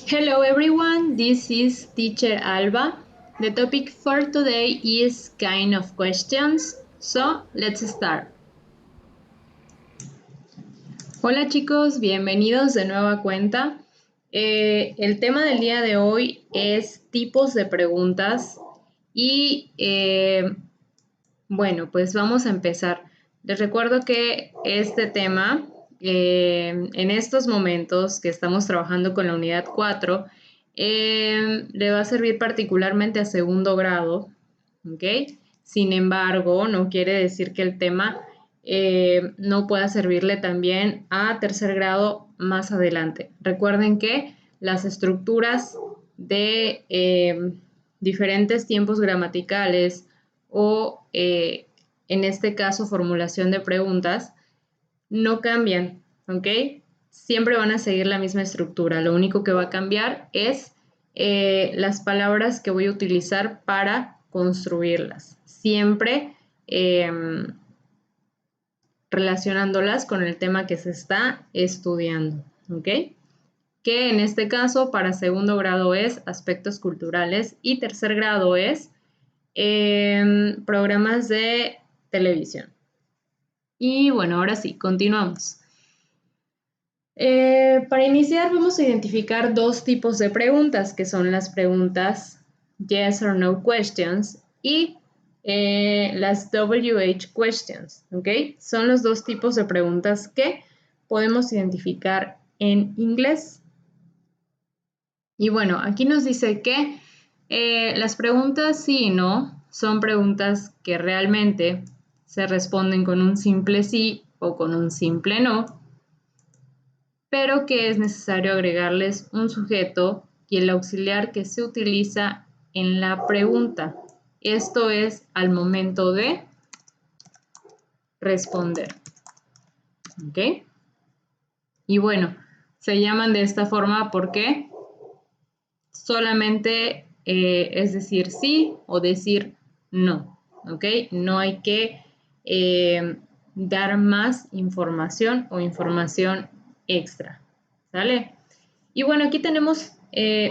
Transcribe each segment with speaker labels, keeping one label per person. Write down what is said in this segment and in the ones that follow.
Speaker 1: Hello everyone, this is Teacher Alba. The topic for today is kind of questions, so let's start. Hola chicos, bienvenidos de nueva cuenta. El tema del día de hoy es tipos de preguntas y bueno, pues vamos a empezar. Les recuerdo que este tema, en estos momentos que estamos trabajando con la unidad 4, le va a servir particularmente a segundo grado, ¿ok? Sin embargo, no quiere decir que el tema no pueda servirle también a tercer grado más adelante. Recuerden que las estructuras de diferentes tiempos gramaticales o en este caso formulación de preguntas no cambian, ¿ok? Siempre van a seguir la misma estructura. Lo único que va a cambiar es las palabras que voy a utilizar para construirlas. Siempre relacionándolas con el tema que se está estudiando, ¿ok? Que en este caso para segundo grado es aspectos culturales y tercer grado es programas de televisión. Y bueno, ahora sí, continuamos. Para iniciar vamos a identificar dos tipos de preguntas, que son las preguntas yes or no questions y las WH questions, ¿ok? Son los dos tipos de preguntas que podemos identificar en inglés. Y bueno, aquí nos dice que las preguntas sí y no son preguntas que realmente se responden con un simple sí o con un simple no, pero que es necesario agregarles un sujeto y el auxiliar que se utiliza en la pregunta. Esto es al momento de responder. ¿Ok? Y bueno, se llaman de esta forma porque solamente es decir sí o decir no. ¿Ok? No hay que dar más información o información extra. ¿Sale? Y bueno, aquí tenemos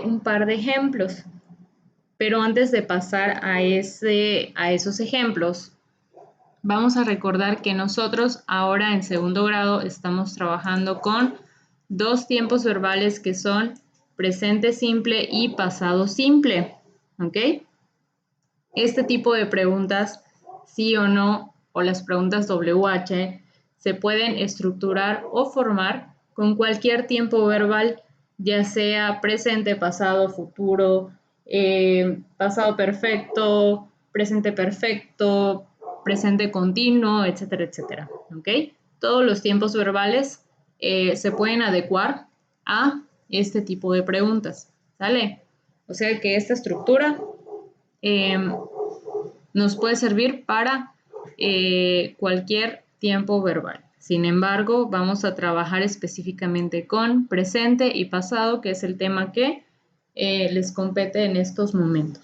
Speaker 1: un par de ejemplos, pero antes de pasar a esos ejemplos, vamos a recordar que nosotros ahora en segundo grado estamos trabajando con dos tiempos verbales que son presente simple y pasado simple, ¿ok? Este tipo de preguntas, sí o no, o las preguntas WH, se pueden estructurar o formar con cualquier tiempo verbal, ya sea presente, pasado, futuro, pasado perfecto, presente continuo, etcétera, etcétera. ¿Ok? Todos los tiempos verbales se pueden adecuar a este tipo de preguntas. ¿Sale? O sea que esta estructura nos puede servir para cualquier tiempo verbal. Sin embargo, vamos a trabajar específicamente con presente y pasado, que es el tema que les compete en estos momentos.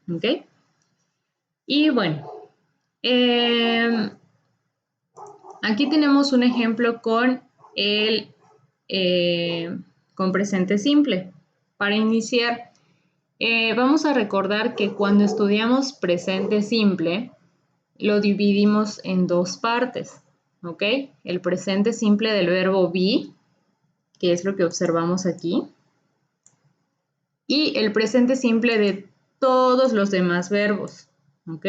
Speaker 1: ¿Ok? Y bueno, aquí tenemos un ejemplo con con presente simple. Para iniciar, vamos a recordar que cuando estudiamos presente simple, lo dividimos en dos partes, ¿ok? El presente simple del verbo be, que es lo que observamos aquí, y el presente simple de todos los demás verbos, ¿ok?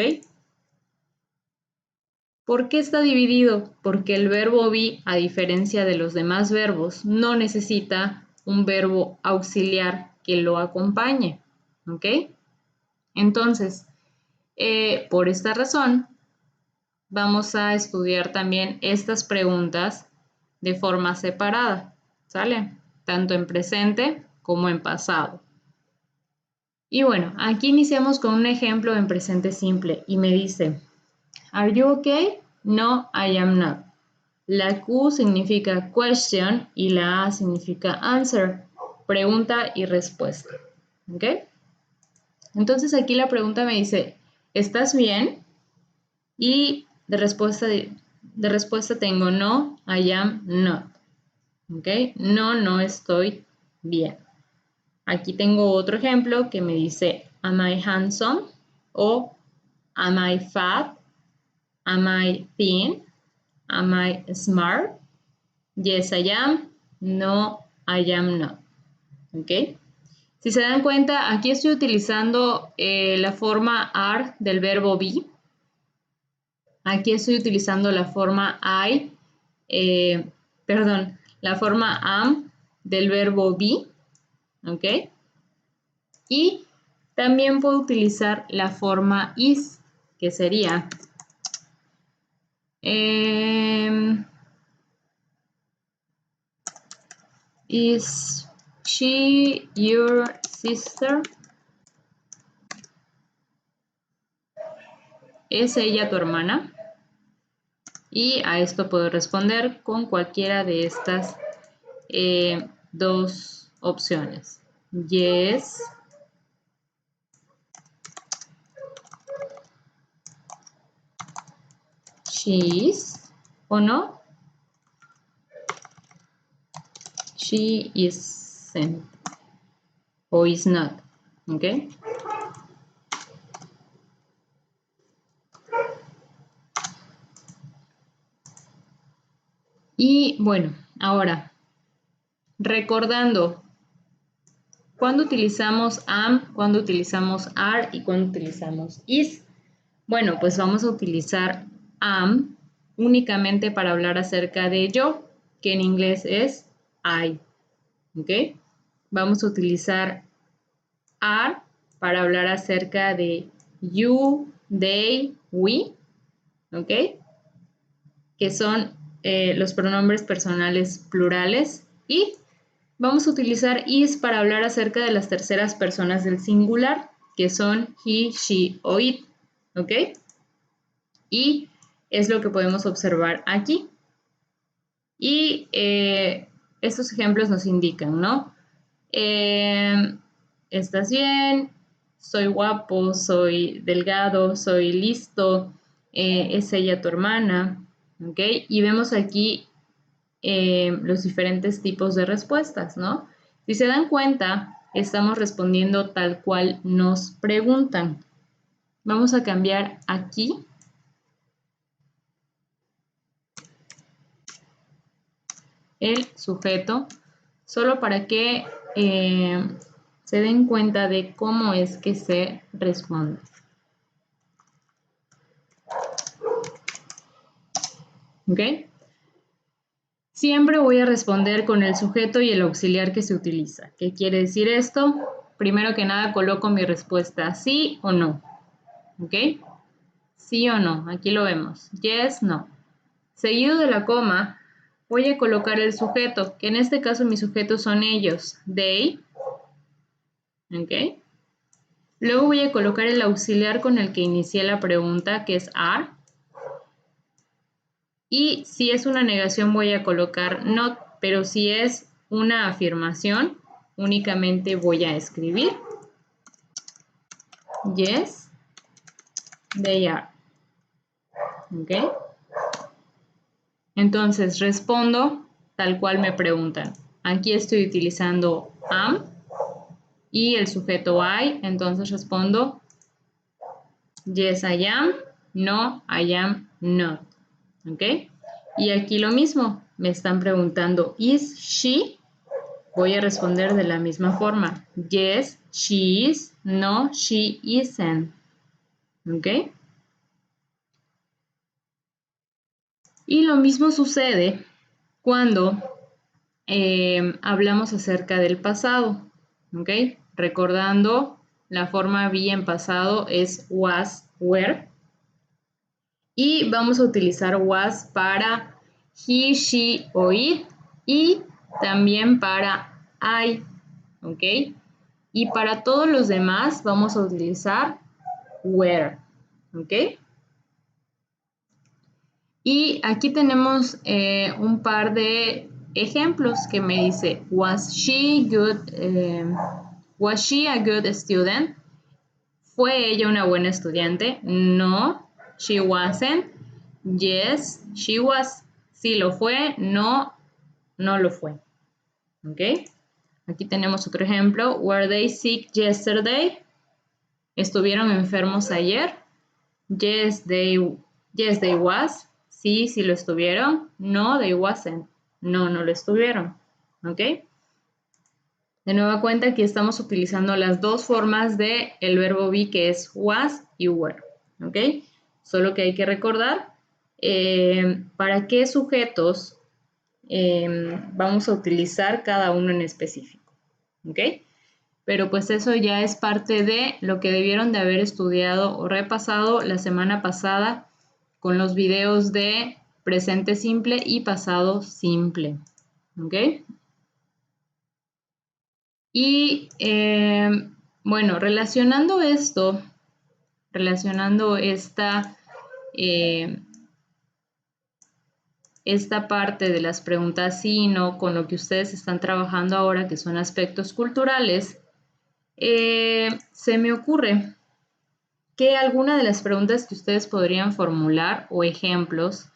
Speaker 1: ¿Por qué está dividido? Porque el verbo be, a diferencia de los demás verbos, no necesita un verbo auxiliar que lo acompañe, ¿ok? Entonces, por esta razón, vamos a estudiar también estas preguntas de forma separada, ¿sale? Tanto en presente como en pasado. Y bueno, aquí iniciamos con un ejemplo en presente simple y me dice, ¿Are you okay? No, I am not. La Q significa question y la A significa answer, pregunta y respuesta. ¿Ok? Entonces aquí la pregunta me dice, ¿estás bien? Y de respuesta tengo no, I am not. ¿Ok? No, no estoy bien. Aquí tengo otro ejemplo que me dice, am I handsome? O am I fat? Am I thin? Am I smart? Yes, I am. No, I am not. ¿Ok? Si se dan cuenta, aquí estoy utilizando la forma are del verbo be. Aquí estoy utilizando la forma la forma am del verbo be. ¿Ok? Y también puedo utilizar la forma is, que sería is she your sister? ¿Es ella tu hermana? Y a esto puedo responder con cualquiera de estas dos opciones. Yes. She is. ¿O no? She isn't. O is not. ¿Ok? Y bueno, ahora, recordando, ¿cuándo utilizamos am? ¿Cuándo utilizamos are? ¿Y cuándo utilizamos is? Bueno, pues vamos a utilizar am únicamente para hablar acerca de yo, que en inglés es I. ¿Ok? Vamos a utilizar are para hablar acerca de you, they, we. ¿Ok? Que son los pronombres personales plurales. Y vamos a utilizar is para hablar acerca de las terceras personas del singular, que son he, she o it. ¿Ok? Y es lo que podemos observar aquí. Y estos ejemplos nos indican, ¿no? ¿Estás bien? Soy guapo, soy delgado, soy listo, es ella tu hermana, ¿ok? Y vemos aquí los diferentes tipos de respuestas, ¿no? Si se dan cuenta, estamos respondiendo tal cual nos preguntan. Vamos a cambiar aquí el sujeto, solo para que se den cuenta de cómo es que se responde. ¿Ok? Siempre voy a responder con el sujeto y el auxiliar que se utiliza. ¿Qué quiere decir esto? Primero que nada coloco mi respuesta sí o no. ¿Ok? Sí o no. Aquí lo vemos. Yes, no. Seguido de la coma, voy a colocar el sujeto, que en este caso mis sujetos son ellos. They. ¿Ok? Luego voy a colocar el auxiliar con el que inicié la pregunta, que es are. Y si es una negación voy a colocar not, pero si es una afirmación, únicamente voy a escribir yes, they are. ¿Ok? Entonces respondo tal cual me preguntan. Aquí estoy utilizando am y el sujeto I, entonces respondo yes, I am, no, I am not. ¿Ok? Y aquí lo mismo, me están preguntando, ¿is she? Voy a responder de la misma forma. Yes, she is, no, she isn't. ¿Ok? Y lo mismo sucede cuando hablamos acerca del pasado. ¿Ok? Recordando, la forma be en pasado es was, were. Y vamos a utilizar was para he, she o it y también para I, ¿ok? Y para todos los demás vamos a utilizar were, ¿ok? Y aquí tenemos un par de ejemplos que me dice, was she a good student? ¿Fue ella una buena estudiante? No, she wasn't. Yes, she was. Sí lo fue. No, no lo fue. ¿Ok? Aquí tenemos otro ejemplo. Were they sick yesterday? ¿Estuvieron enfermos ayer? Yes, they was. Sí, sí lo estuvieron. No, they wasn't. No, no lo estuvieron. ¿Ok? De nueva cuenta, aquí estamos utilizando las dos formas de el verbo be, que es was y were. ¿Ok? Solo que hay que recordar para qué sujetos vamos a utilizar cada uno en específico. ¿Ok? Pero pues eso ya es parte de lo que debieron de haber estudiado o repasado la semana pasada con los videos de presente simple y pasado simple. ¿Ok? Y bueno, relacionando esta parte de las preguntas sí y no con lo que ustedes están trabajando ahora, que son aspectos culturales, se me ocurre que alguna de las preguntas que ustedes podrían formular o ejemplos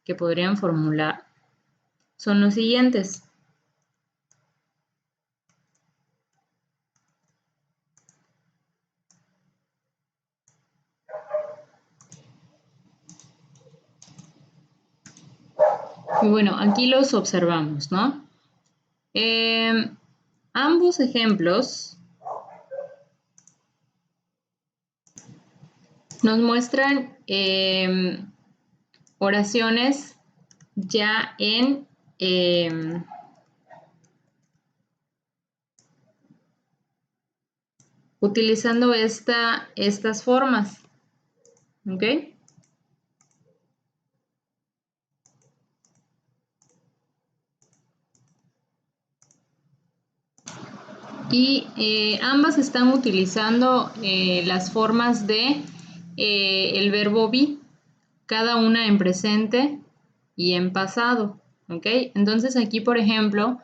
Speaker 1: que podrían formular son los siguientes. Y bueno, aquí los observamos, ¿no? Ambos ejemplos nos muestran oraciones ya en utilizando estas formas, ¿ok? Y ambas están utilizando las formas de el verbo be, cada una en presente y en pasado, ¿ok? Entonces aquí, por ejemplo,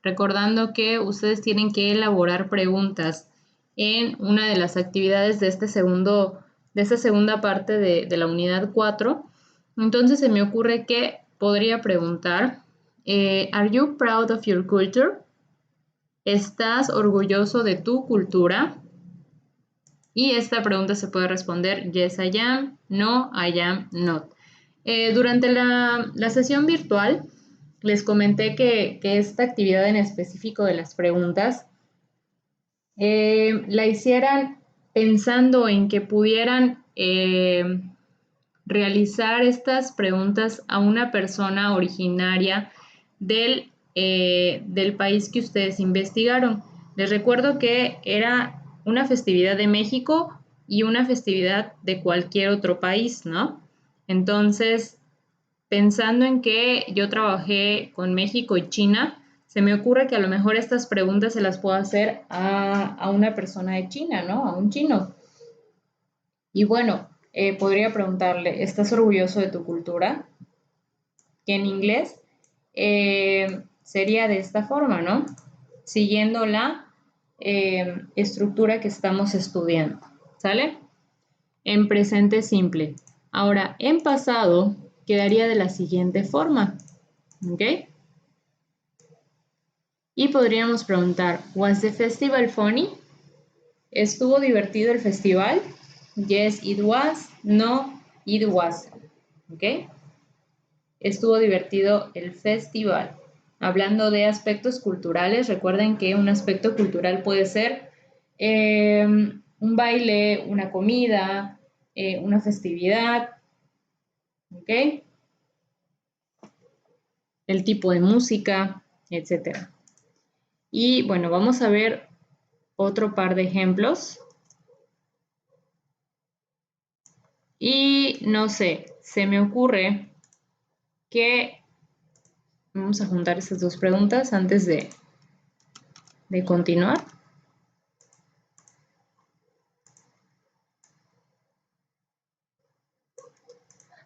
Speaker 1: recordando que ustedes tienen que elaborar preguntas en una de las actividades de esta segunda parte de la unidad 4, entonces se me ocurre que podría preguntar, ¿Are you proud of your culture? ¿Estás orgulloso de tu cultura? Y esta pregunta se puede responder yes, I am, no, I am not. Durante la sesión virtual les comenté que esta actividad en específico de las preguntas la hicieran pensando en que pudieran realizar estas preguntas a una persona originaria del país que ustedes investigaron. Les recuerdo que era una festividad de México y una festividad de cualquier otro país, ¿no? Entonces, pensando en que yo trabajé con México y China, se me ocurre que a lo mejor estas preguntas se las puedo hacer a una persona de China, ¿no? A un chino. Y bueno, podría preguntarle, ¿estás orgulloso de tu cultura? Que en inglés sería de esta forma, ¿no? Siguiendo la estructura que estamos estudiando, ¿sale? En presente simple. Ahora, en pasado quedaría de la siguiente forma, ¿ok? Y podríamos preguntar, ¿Was the festival funny? ¿Estuvo divertido el festival? Yes, it was. No, it wasn't. ¿Ok? Estuvo divertido el festival. Hablando de aspectos culturales, recuerden que un aspecto cultural puede ser un baile, una comida, una festividad, ¿ok? El tipo de música, etc. Y bueno, vamos a ver otro par de ejemplos. Y no sé, se me ocurre que vamos a juntar estas dos preguntas antes de continuar.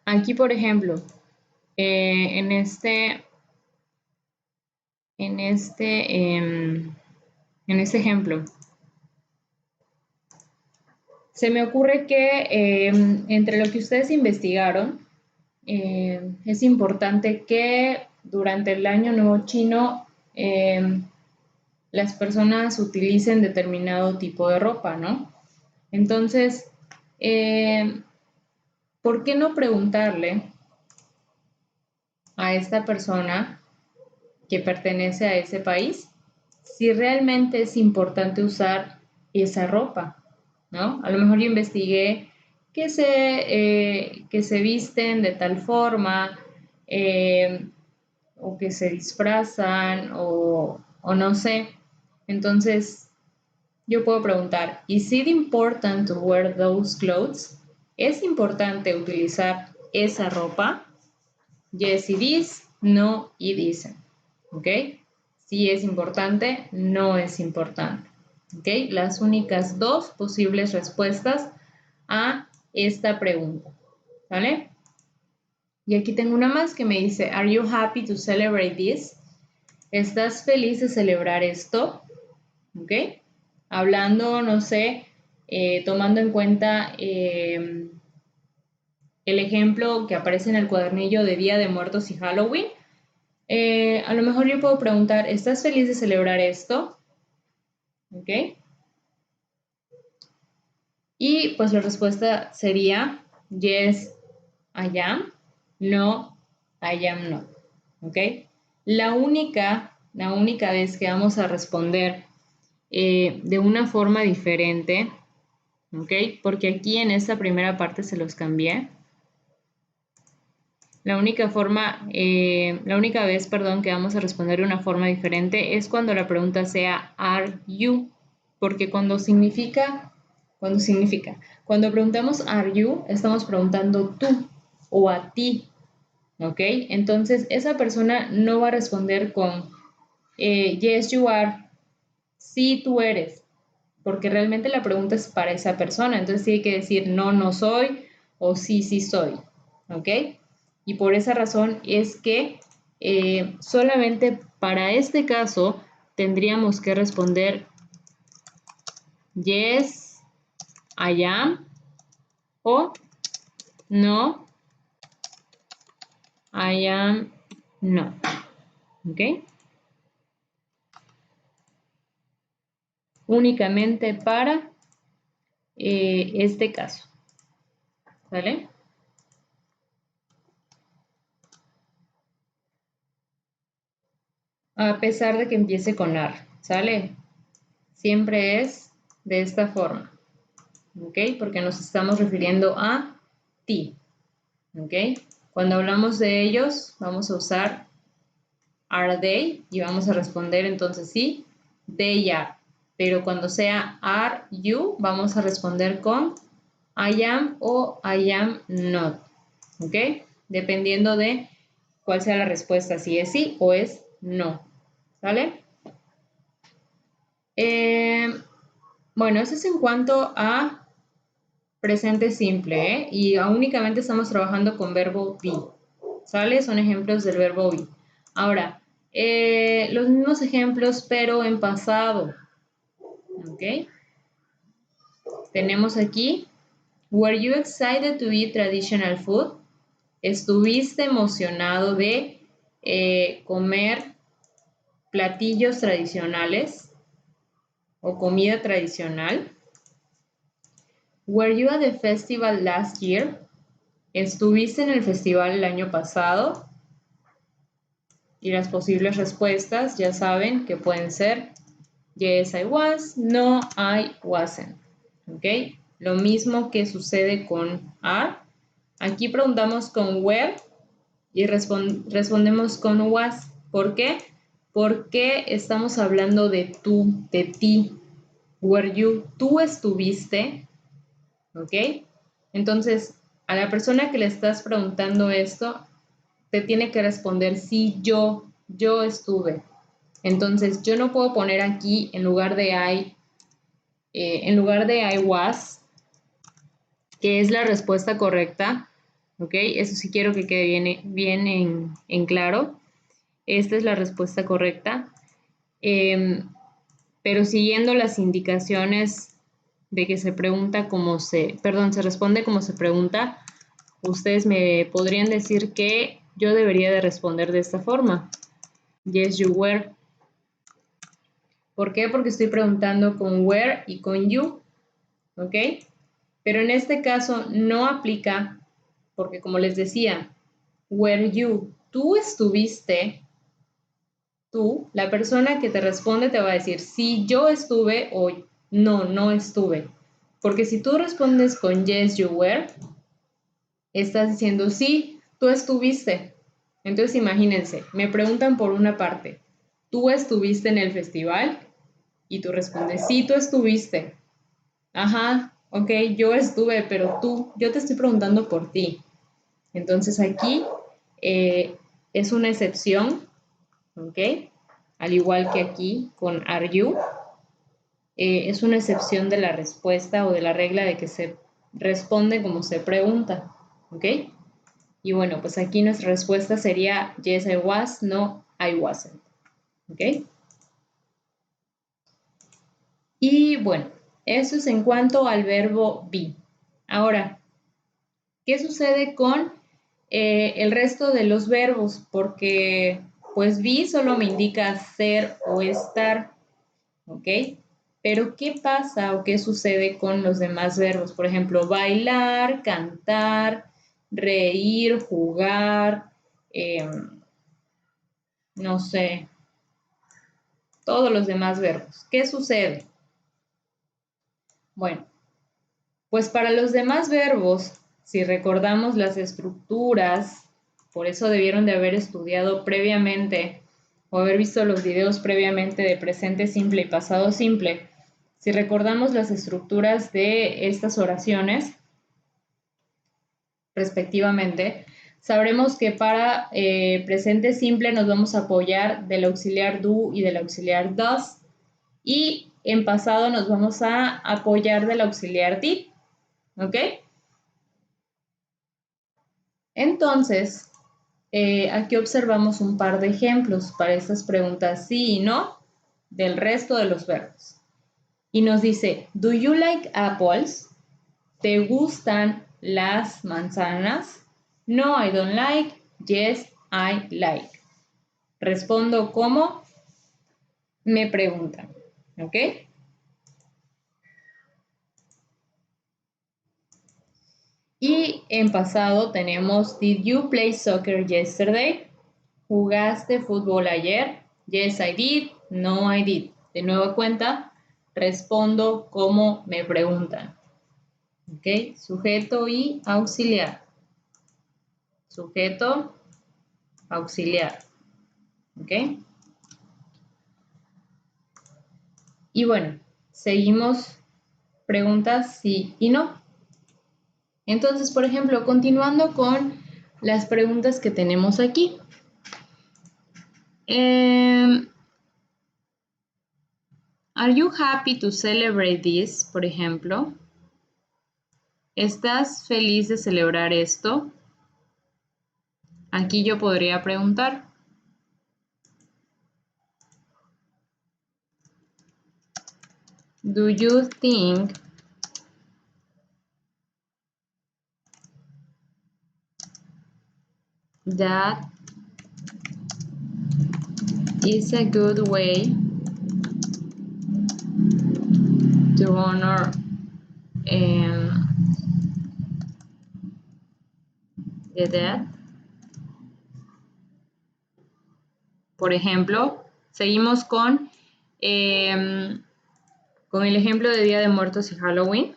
Speaker 1: Aquí, por ejemplo, en este ejemplo, se me ocurre que entre lo que ustedes investigaron, es importante que durante el Año Nuevo Chino las personas utilicen determinado tipo de ropa, ¿no? Entonces, ¿por qué no preguntarle a esta persona que pertenece a ese país si realmente es importante usar esa ropa, ¿no? A lo mejor yo investigué que se visten de tal forma, o que se disfrazan, o no sé. Entonces, yo puedo preguntar, ¿Is it important to wear those clothes? ¿Es importante utilizar esa ropa? Yes, it is. No, it isn't. ¿Ok? Sí es importante, no es importante. ¿Ok? Las únicas dos posibles respuestas a esta pregunta. ¿Vale? Y aquí tengo una más que me dice, Are you happy to celebrate this? ¿Estás feliz de celebrar esto? ¿Ok? Hablando, no sé, tomando en cuenta el ejemplo que aparece en el cuadernillo de Día de Muertos y Halloween, a lo mejor yo puedo preguntar, ¿estás feliz de celebrar esto? ¿Ok? Y pues la respuesta sería, yes, I am, no, I am not. ¿Ok? La única vez que vamos a responder de una forma diferente, ¿ok? Porque aquí en esta primera parte se los cambié. La única vez, perdón, que vamos a responder de una forma diferente es cuando la pregunta sea are you, porque cuando preguntamos are you, estamos preguntando tú o a ti, ¿ok? Entonces, esa persona no va a responder con yes, you are, sí, tú eres, porque realmente la pregunta es para esa persona, entonces tiene que decir no, no soy o sí, sí soy, ¿ok? Y por esa razón es que solamente para este caso tendríamos que responder yes, I am o no, I am not, ¿ok? Únicamente para este caso, ¿vale? A pesar de que empiece con AR, ¿sale? Siempre es de esta forma, ¿ok? Porque nos estamos refiriendo a ti, ¿ok? Cuando hablamos de ellos, vamos a usar are they y vamos a responder entonces sí, they are. Pero cuando sea are you, vamos a responder con I am o I am not, ¿ok? Dependiendo de cuál sea la respuesta, si es sí o es no, ¿vale? Bueno, eso es en cuanto a presente simple, ¿eh? Y únicamente estamos trabajando con verbo be, ¿sale? Son ejemplos del verbo be. Ahora, los mismos ejemplos, pero en pasado, ¿ok? Tenemos aquí, were you excited to eat traditional food? ¿Estuviste emocionado de comer platillos tradicionales o comida tradicional? Were you at the festival last year? ¿Estuviste en el festival el año pasado? Y las posibles respuestas ya saben que pueden ser yes, I was, no, I wasn't. ¿Ok? Lo mismo que sucede con are. Aquí preguntamos con were y respondemos con was. ¿Por qué? Porque estamos hablando de tú, de ti. Were you, tú estuviste, ¿ok? Entonces, a la persona que le estás preguntando esto, te tiene que responder sí, yo estuve. Entonces, yo no puedo poner aquí en lugar de I was, que es la respuesta correcta, ¿ok? Eso sí quiero que quede bien en claro. Esta es la respuesta correcta. Pero siguiendo las indicaciones de que se responde como se pregunta, ustedes me podrían decir que yo debería de responder de esta forma. Yes, you were. ¿Por qué? Porque estoy preguntando con where y con you, ¿ok? Pero en este caso no aplica porque, como les decía, were you, tú estuviste, tú, la persona que te responde te va a decir sí, yo estuve o no, no estuve. Porque si tú respondes con yes, you were, estás diciendo sí, tú estuviste. Entonces imagínense, me preguntan por una parte, ¿tú estuviste en el festival? Y tú respondes, sí, tú estuviste. Ajá, ok, yo estuve, pero tú, yo te estoy preguntando por ti. Entonces aquí es una excepción, ¿ok? Al igual que aquí con are you, es una excepción de la respuesta o de la regla de que se responde como se pregunta, ¿ok? Y bueno, pues aquí nuestra respuesta sería yes, I was, no, I wasn't, ¿ok? Y bueno, eso es en cuanto al verbo be. Ahora, ¿qué sucede con el resto de los verbos? Porque pues be solo me indica ser o estar, ¿ok? Pero ¿qué pasa o qué sucede con los demás verbos? Por ejemplo, bailar, cantar, reír, jugar, no sé, todos los demás verbos. ¿Qué sucede? Bueno, pues para los demás verbos, si recordamos las estructuras, por eso debieron de haber estudiado previamente o haber visto los videos previamente de presente simple y pasado simple. Si recordamos las estructuras de estas oraciones, respectivamente, sabremos que para presente simple nos vamos a apoyar del auxiliar do y del auxiliar does, y en pasado nos vamos a apoyar del auxiliar did, ¿ok? Entonces, aquí observamos un par de ejemplos para estas preguntas sí y no del resto de los verbos. Y nos dice, ¿do you like apples? ¿Te gustan las manzanas? No, I don't like. Yes, I like. Respondo como me preguntan, ¿ok? Y en pasado tenemos, did you play soccer yesterday? ¿Jugaste fútbol ayer? Yes, I did. No, I did. De nueva cuenta, respondo como me preguntan. ¿Ok? Sujeto y auxiliar. Sujeto, auxiliar. ¿Ok? Y bueno, seguimos preguntas sí y no. Entonces, por ejemplo, continuando con las preguntas que tenemos aquí. Are you happy to celebrate this, por ejemplo? ¿Estás feliz de celebrar esto? Aquí yo podría preguntar. Do you think that is a good way to honor the dead? Por ejemplo, seguimos con el ejemplo de Día de Muertos y Halloween.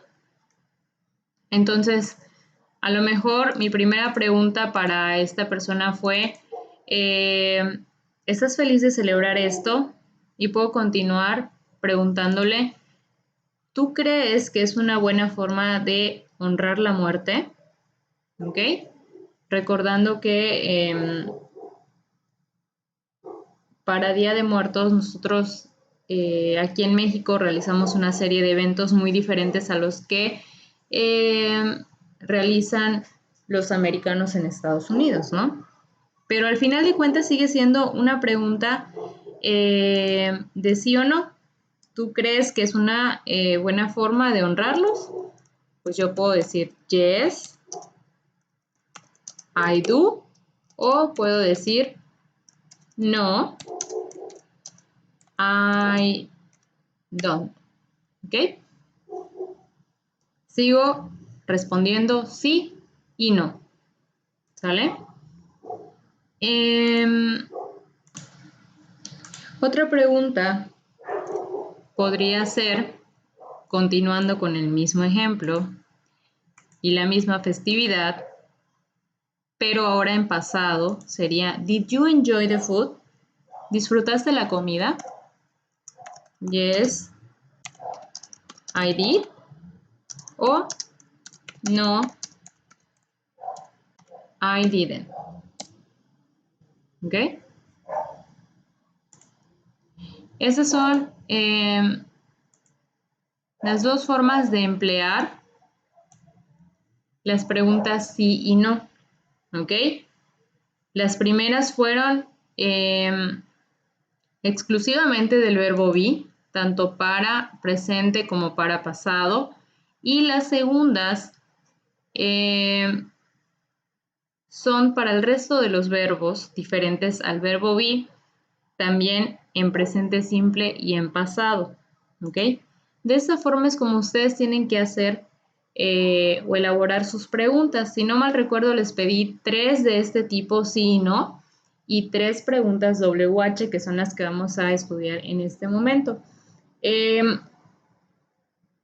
Speaker 1: Entonces, a lo mejor mi primera pregunta para esta persona fue, ¿estás feliz de celebrar esto? Y puedo continuar preguntándole, ¿tú crees que es una buena forma de honrar la muerte? ¿Ok? Recordando que para Día de Muertos nosotros aquí en México realizamos una serie de eventos muy diferentes a los que realizan los americanos en Estados Unidos, ¿no? Pero al final de cuentas sigue siendo una pregunta de sí o no. ¿Tú crees que es una buena forma de honrarlos? Pues yo puedo decir yes, I do, o puedo decir no, I don't. ¿Ok? Sigo respondiendo sí y no. ¿Sale? Otra pregunta podría ser, continuando con el mismo ejemplo y la misma festividad, pero ahora en pasado, sería Did you enjoy the food? ¿Disfrutaste la comida? Yes, I did. O no, I didn't. ¿Ok? Esas son las dos formas de emplear las preguntas sí y no. ¿Ok? Las primeras fueron exclusivamente del verbo be, tanto para presente como para pasado. Y las segundas son para el resto de los verbos diferentes al verbo be, también en presente simple y en pasado. ¿Ok? De esta forma es como ustedes tienen que hacer o elaborar sus preguntas. Si no mal recuerdo, les pedí 3 de este tipo, sí y no, y 3 preguntas WH, que son las que vamos a estudiar en este momento.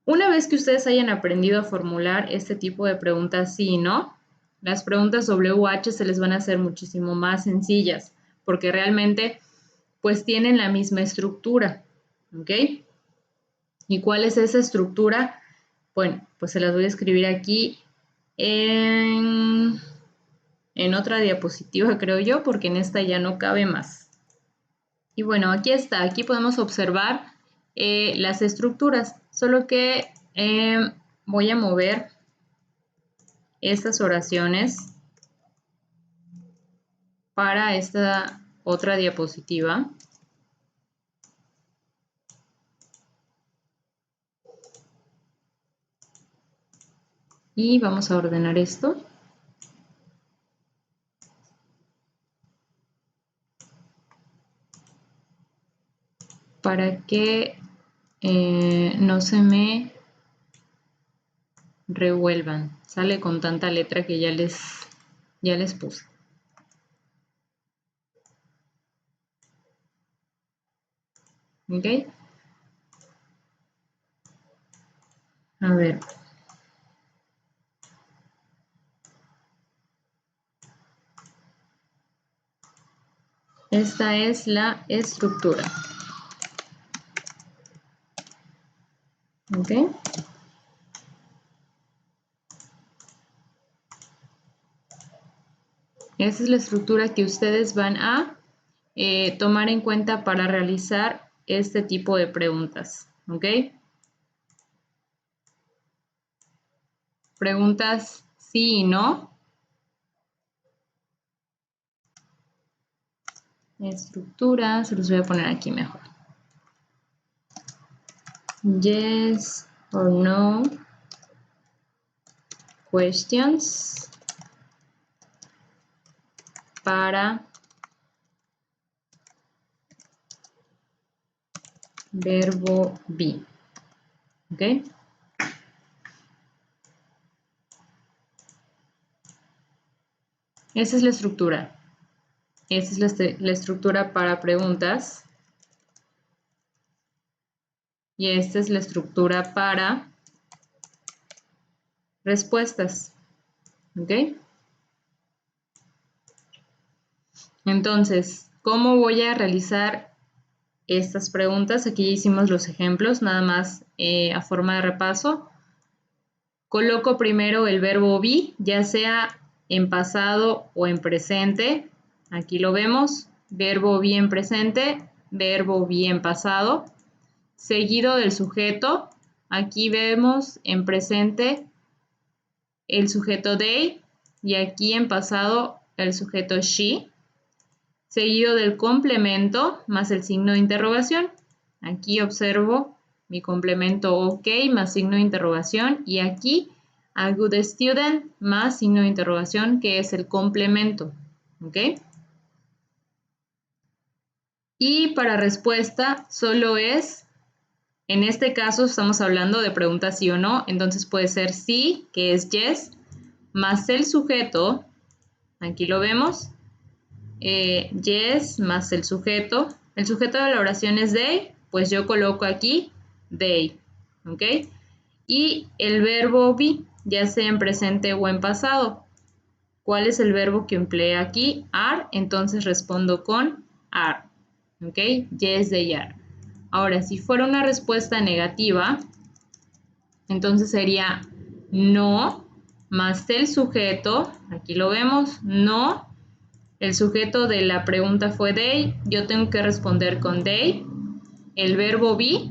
Speaker 1: Una vez que ustedes hayan aprendido a formular este tipo de preguntas sí y no, las preguntas WH se les van a hacer muchísimo más sencillas, porque realmente pues tienen la misma estructura, ¿ok? ¿Y cuál es esa estructura? Bueno, pues se las voy a escribir aquí en otra diapositiva, creo yo, porque en esta ya no cabe más. Y bueno, aquí está, aquí podemos observar las estructuras, solo que voy a mover estas oraciones para esta otra diapositiva. Y vamos a ordenar esto. Para que no se me revuelvan. Sale con tanta letra que ya les puse. ¿Ok? A ver. Esta es la estructura. ¿Ok? Esa es la estructura que ustedes van a tomar en cuenta para realizar este tipo de preguntas. ¿Ok? Preguntas sí y no. Estructura, se los voy a poner aquí mejor. Yes or no questions para verbo be. ¿Ok? Esa es la estructura. Esa es la estructura para preguntas. Y esta es la estructura para respuestas. ¿Ok? Entonces, ¿cómo voy a realizar estas preguntas? Aquí hicimos los ejemplos, nada más a forma de repaso. Coloco primero el verbo be, ya sea en pasado o en presente. Aquí lo vemos, verbo be en presente, verbo be en pasado. Seguido del sujeto, aquí vemos en presente el sujeto they y aquí en pasado el sujeto she. Seguido del complemento más el signo de interrogación. Aquí observo mi complemento ok más signo de interrogación y aquí a good student más signo de interrogación, que es el complemento. ¿Ok? Y para respuesta solo es En este caso estamos hablando de preguntas sí o no, entonces puede ser sí, que es yes, más el sujeto, aquí lo vemos, yes más el sujeto de la oración es they, pues yo coloco aquí they, ¿ok? Y el verbo be, ya sea en presente o en pasado. ¿Cuál es el verbo que emplea aquí? Are, entonces respondo con are, ¿ok? Yes, they are. Ahora, si fuera una respuesta negativa, entonces sería no más el sujeto, aquí lo vemos, no. El sujeto de la pregunta fue they, yo tengo que responder con they. El verbo be,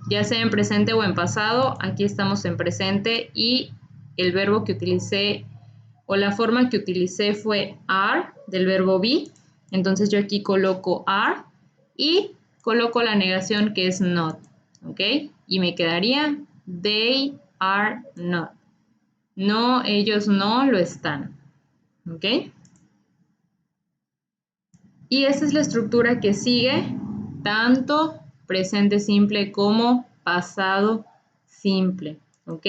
Speaker 1: ya sea en presente o en pasado, aquí estamos en presente y el verbo que utilicé o la forma que utilicé fue are del verbo be, entonces yo aquí coloco are y coloco la negación que es not, ¿ok? Y me quedaría they are not. No, ellos no lo están, ¿ok? Y esta es la estructura que sigue tanto presente simple como pasado simple, ¿ok?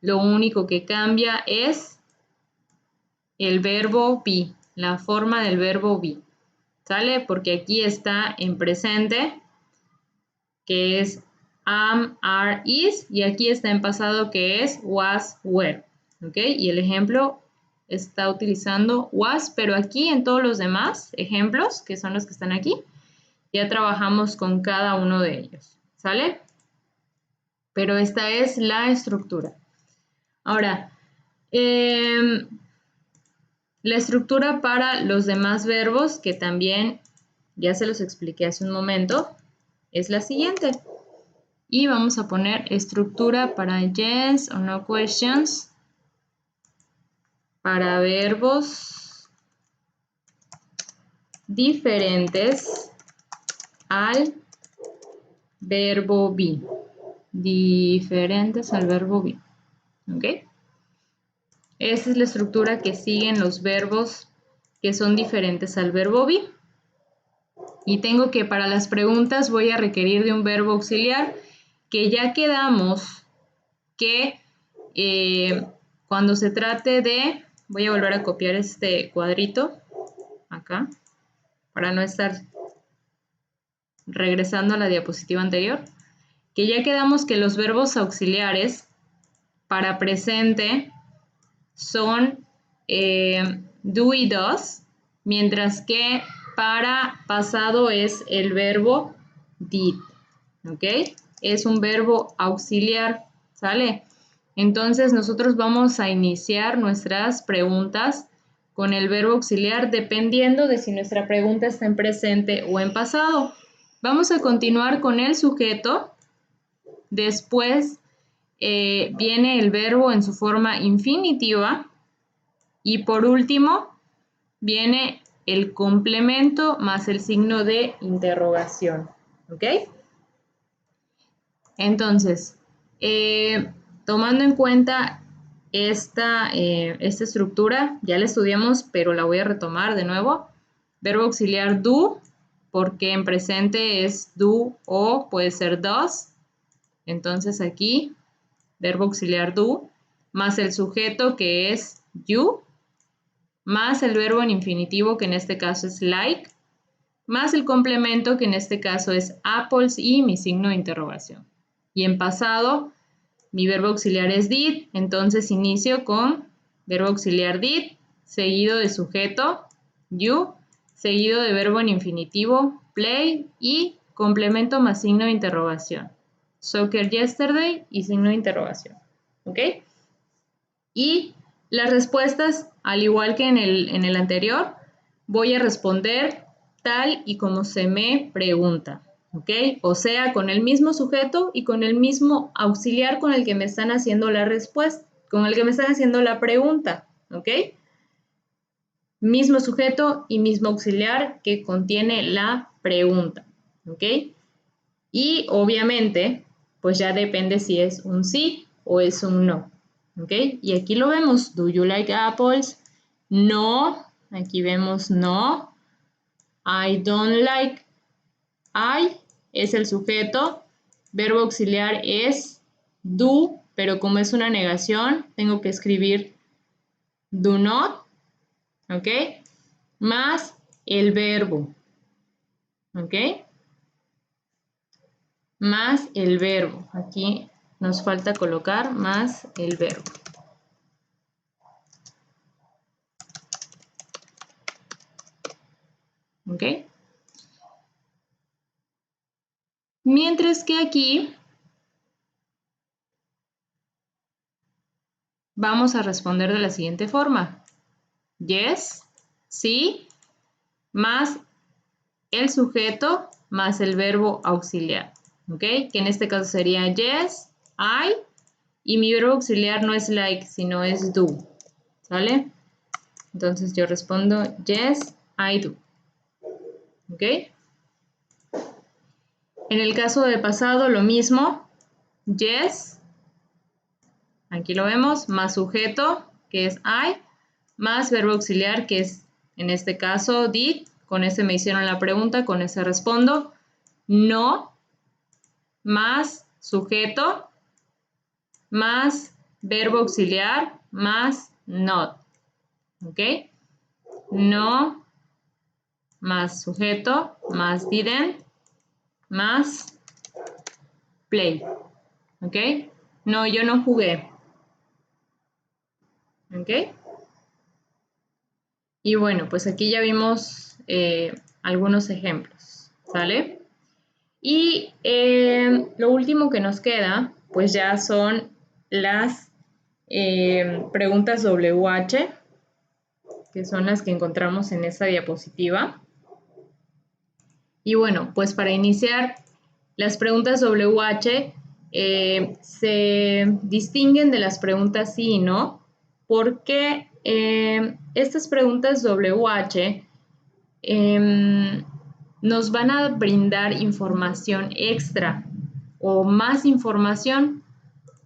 Speaker 1: Lo único que cambia es el verbo be, la forma del verbo be, ¿sale? Porque aquí está en presente, que es am, are, is, y aquí está en pasado, que es was, were, ¿ok? Y el ejemplo está utilizando was, pero aquí en todos los demás ejemplos, que son los que están aquí, ya trabajamos con cada uno de ellos, ¿sale? Pero esta es la estructura. Ahora, la estructura para los demás verbos, que también ya se los expliqué hace un momento, es la siguiente. Y vamos a poner estructura para yes o no questions, para verbos diferentes al verbo be. Diferentes al verbo be. ¿Ok? Esa es la estructura que siguen los verbos que son diferentes al verbo be. Y tengo que para las preguntas voy a requerir de un verbo auxiliar que ya quedamos que cuando se trate de, voy a volver a copiar este cuadrito acá para no estar regresando a la diapositiva anterior, que ya quedamos que los verbos auxiliares para presente son do y does, mientras que para pasado es el verbo did, ¿ok? Es un verbo auxiliar, ¿sale? Entonces nosotros vamos a iniciar nuestras preguntas con el verbo auxiliar dependiendo de si nuestra pregunta está en presente o en pasado. Vamos a continuar con el sujeto, después viene el verbo en su forma infinitiva y por último viene el complemento más el signo de interrogación, ¿ok? Entonces, tomando en cuenta esta estructura, ya la estudiamos, pero la voy a retomar de nuevo. Verbo auxiliar do, porque en presente es do o puede ser does. Entonces aquí, verbo auxiliar do, más el sujeto que es you, más el verbo en infinitivo que en este caso es like, más el complemento que en este caso es apples y mi signo de interrogación. Y en pasado, mi verbo auxiliar es did, entonces inicio con verbo auxiliar did, seguido de sujeto, you, seguido de verbo en infinitivo, play, y complemento más signo de interrogación. Soccer yesterday y signo de interrogación. ¿Ok? Y las respuestas, al igual que en el anterior, voy a responder tal y como se me pregunta. ¿Ok? O sea, con el mismo sujeto y con el mismo auxiliar con el que me están haciendo la respuesta, con el que me están haciendo la pregunta. ¿Ok? Mismo sujeto y mismo auxiliar que contiene la pregunta. ¿Ok? Y obviamente, pues ya depende si es un sí o es un no. ¿Ok? Y aquí lo vemos. Do you like apples? No. Aquí vemos no. I don't like. I es el sujeto. verbo auxiliar es do, pero como es una negación, tengo que escribir do not, ¿ok? Más el verbo, ¿ok? Más el verbo. Aquí nos falta colocar más el verbo. ¿Ok? Mientras que aquí vamos a responder de la siguiente forma. Yes, sí, más el sujeto, más el verbo auxiliar. ¿Ok? Que en este caso sería yes, I, y mi verbo auxiliar no es like, sino es do. ¿Vale? Entonces yo respondo yes, I do. ¿Ok? En el caso de pasado, lo mismo. Yes, aquí lo vemos, más sujeto, que es I, más verbo auxiliar, que es, en este caso, did. Con ese me hicieron la pregunta, con ese respondo. No, más sujeto, más verbo auxiliar, más not. ¿Ok? No, más sujeto, más didn't, más play. ¿Ok? No, yo no jugué. ¿Ok? Y bueno, pues aquí ya vimos algunos ejemplos, ¿sale? Y lo último que nos queda, pues ya son las preguntas WH, que son las que encontramos en esta diapositiva. Y bueno, pues para iniciar, las preguntas WH se distinguen de las preguntas sí y no, porque estas preguntas WH nos van a brindar información extra o más información,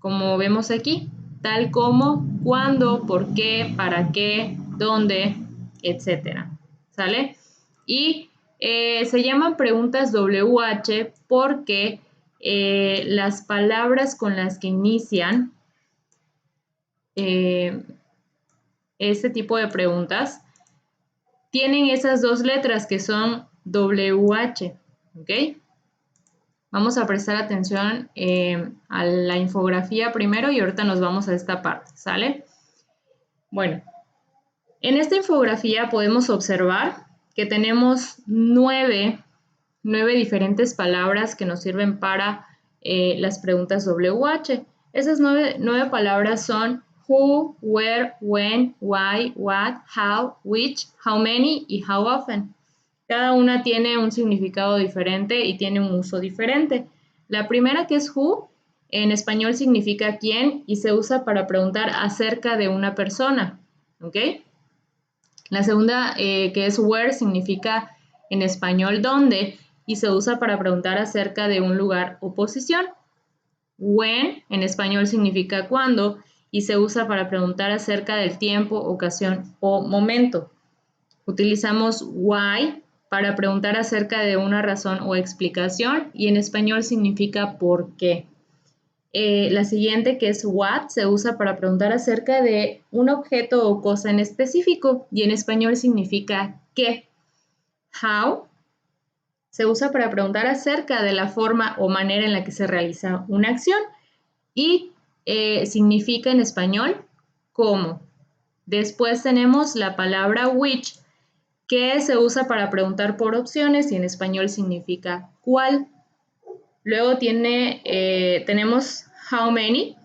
Speaker 1: como vemos aquí, tal como cuándo, por qué, para qué, dónde, etcétera. ¿Sale? Y se llaman preguntas WH porque las palabras con las que inician este tipo de preguntas tienen esas dos letras que son WH, ¿ok? Vamos a prestar atención a la infografía primero y ahorita nos vamos a esta parte, ¿sale? Bueno, en esta infografía podemos observar que tenemos nueve diferentes palabras que nos sirven para las preguntas WH. Esas nueve palabras son who, where, when, why, what, how, which, how many y how often. Cada una tiene un significado diferente y tiene un uso diferente. La primera, que es who, en español significa quién y se usa para preguntar acerca de una persona. ¿Ok? La segunda, que es where, significa en español dónde y se usa para preguntar acerca de un lugar o posición. When, en español significa cuándo y se usa para preguntar acerca del tiempo, ocasión o momento. Utilizamos why para preguntar acerca de una razón o explicación y en español significa por qué. La siguiente, que es what, se usa para preguntar acerca de un objeto o cosa en específico y en español significa qué. How se usa para preguntar acerca de la forma o manera en la que se realiza una acción y significa en español cómo. Después tenemos la palabra which, que se usa para preguntar por opciones y en español significa cuál. Luego tenemos how many,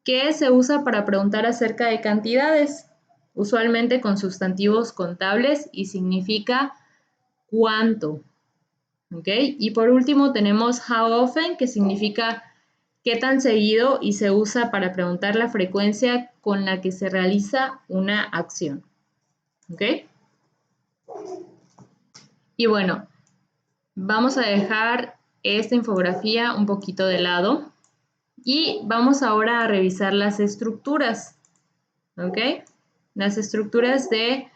Speaker 1: que se usa para preguntar acerca de cantidades, usualmente con sustantivos contables y significa cuánto. ¿Ok? Y por último tenemos how often, que significa qué tan seguido y se usa para preguntar la frecuencia con la que se realiza una acción. ¿Ok? Y bueno, vamos a dejar esta infografía un poquito de lado y vamos ahora a revisar las estructuras, ¿ok? Las estructuras de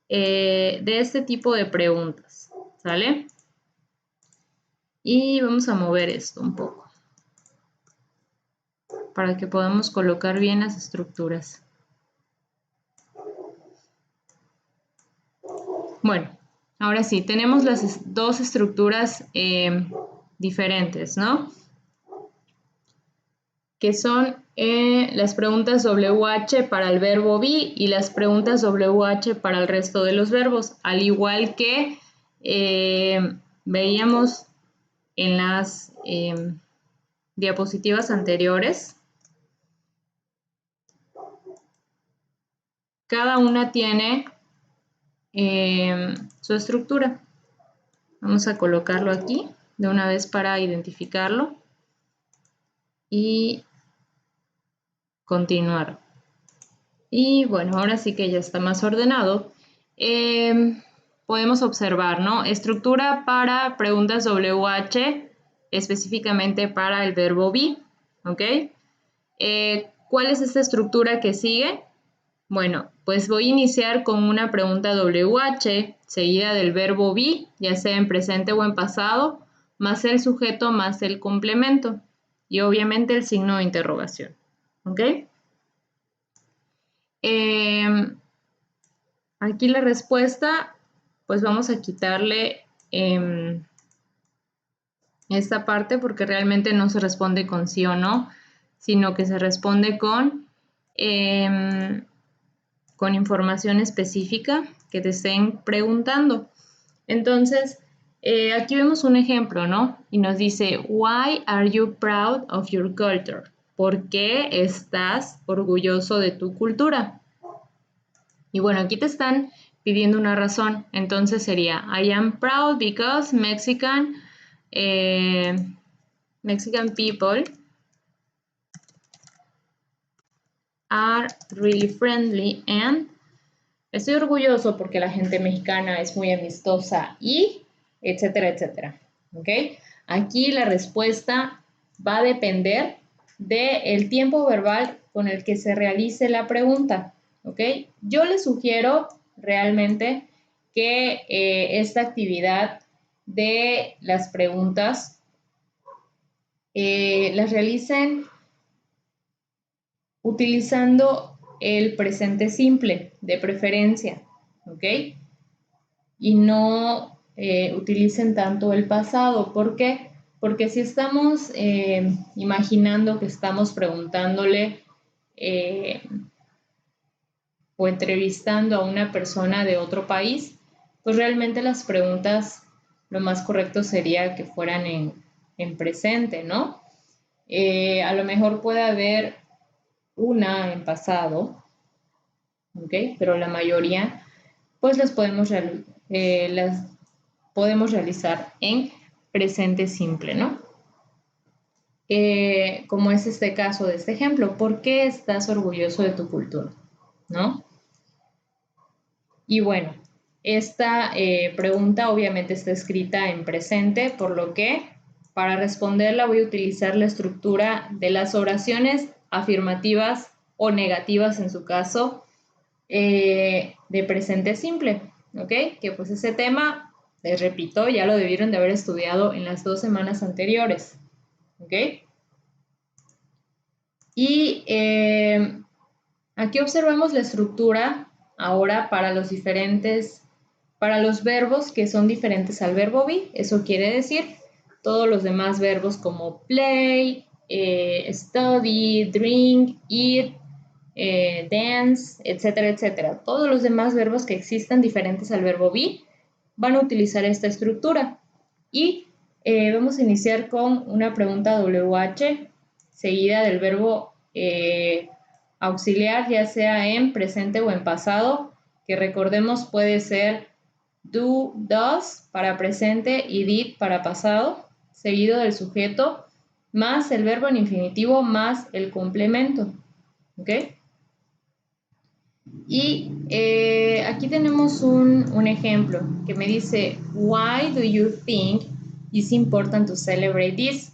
Speaker 1: este tipo de preguntas, ¿sale? Y vamos a mover esto un poco. para que podamos colocar bien las estructuras. Bueno, ahora sí, tenemos las dos estructuras diferentes, ¿no? Que son las preguntas WH para el verbo be y las preguntas WH para el resto de los verbos, al igual que veíamos en las diapositivas anteriores. Cada una tiene su estructura. Vamos a colocarlo aquí de una vez para identificarlo y continuar. Y bueno, ahora sí que ya está más ordenado. Podemos observar, ¿no? Estructura para preguntas WH, específicamente para el verbo be, ¿ok? ¿Cuál es esta estructura que sigue? Bueno, pues voy a iniciar con una pregunta WH seguida del verbo be, ya sea en presente o en pasado, más el sujeto más el complemento y obviamente el signo de interrogación, ¿ok? Aquí la respuesta, pues vamos a quitarle esta parte porque realmente no se responde con sí o no, sino que se responde con información específica que te estén preguntando. Entonces, aquí vemos un ejemplo, ¿no? Y nos dice, why are you proud of your culture? ¿Por qué estás orgulloso de tu cultura? Y bueno, aquí te están pidiendo una razón. Entonces sería, I am proud because Mexican people are really friendly and estoy orgulloso porque la gente mexicana es muy amistosa y etcétera, etcétera. ¿Ok? Aquí la respuesta va a depender del tiempo verbal con el que se realice la pregunta. ¿Ok? Yo les sugiero realmente que esta actividad de las preguntas las realicen utilizando el presente simple, de preferencia, ¿ok? Y no utilicen tanto el pasado. ¿Por qué? Porque si estamos imaginando que estamos preguntándole o entrevistando a una persona de otro país, pues realmente las preguntas, lo más correcto sería que fueran en presente, ¿no? A lo mejor puede haber una en pasado, ¿ok? Pero la mayoría, pues las podemos realizar en presente simple, ¿no? Como es este caso de este ejemplo, ¿por qué estás orgulloso de tu cultura? ¿No? Y bueno, esta pregunta obviamente está escrita en presente, por lo que para responderla voy a utilizar la estructura de las oraciones afirmativas o negativas en su caso de presente simple, ¿ok? Que pues ese tema, les repito, ya lo debieron de haber estudiado en las 2 semanas anteriores, ¿ok? Y aquí observamos la estructura ahora para los verbos que son diferentes al verbo be. Eso quiere decir todos los demás verbos como play, study, drink, eat, dance, etcétera, etcétera. Todos los demás verbos que existan diferentes al verbo be van a utilizar esta estructura. Y vamos a iniciar con una pregunta WH seguida del verbo auxiliar, ya sea en presente o en pasado, que recordemos puede ser do, does para presente y did para pasado, seguido del sujeto, más el verbo en infinitivo, más el complemento. ¿Ok? Y aquí tenemos un ejemplo que me dice, why do you think it's important to celebrate this?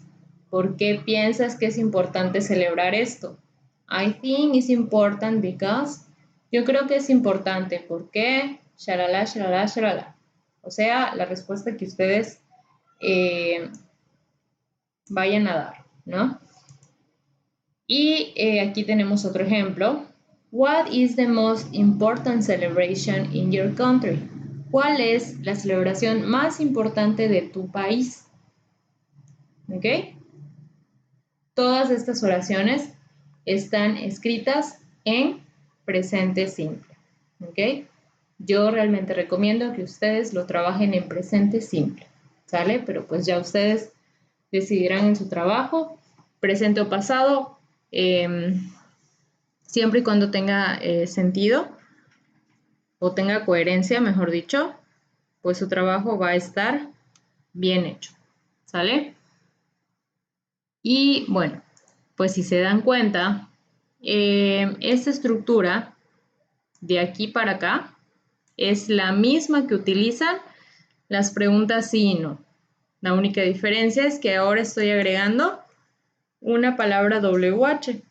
Speaker 1: ¿Por qué piensas que es importante celebrar esto? I think it's important because. Yo creo que es importante. ¿Por qué? Shalala, shalala, shalala. O sea, la respuesta que ustedes vayan a dar, ¿no? Y aquí tenemos otro ejemplo. What is the most important celebration in your country? ¿Cuál es la celebración más importante de tu país? ¿Ok? Todas estas oraciones están escritas en presente simple. ¿Ok? Yo realmente recomiendo que ustedes lo trabajen en presente simple. ¿Sale? Pero pues ya ustedes decidirán en su trabajo, presente o pasado, siempre y cuando tenga sentido o tenga coherencia, mejor dicho, pues su trabajo va a estar bien hecho. ¿Sale? Y bueno, pues si se dan cuenta, esta estructura de aquí para acá es la misma que utilizan las preguntas sí y no. La única diferencia es que ahora estoy agregando una palabra WH,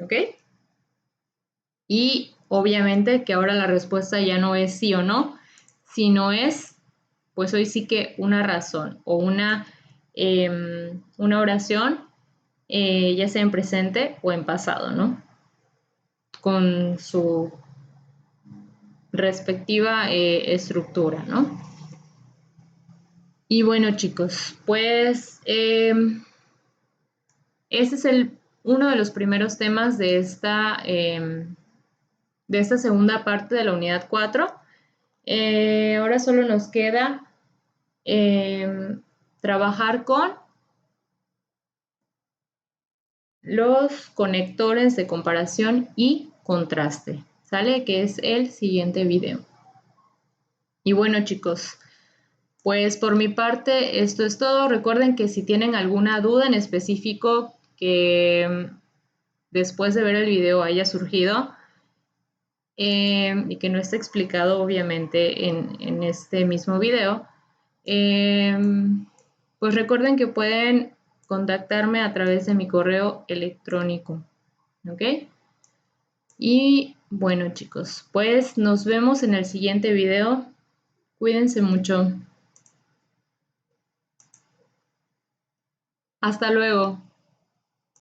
Speaker 1: ¿ok? Y obviamente que ahora la respuesta ya no es sí o no, sino es, pues hoy sí que una razón o una oración, ya sea en presente o en pasado, ¿no? Con su respectiva estructura, ¿no? Y bueno, chicos, pues ese es uno de los primeros temas de esta segunda parte de la unidad 4. Ahora solo nos queda trabajar con los conectores de comparación y contraste, ¿sale? Que es el siguiente video. Y bueno, chicos, pues por mi parte esto es todo. Recuerden que si tienen alguna duda en específico que después de ver el video haya surgido y que no esté explicado obviamente en este mismo video, pues recuerden que pueden contactarme a través de mi correo electrónico, ¿ok? Y bueno, chicos, pues nos vemos en el siguiente video. Cuídense mucho. Hasta luego.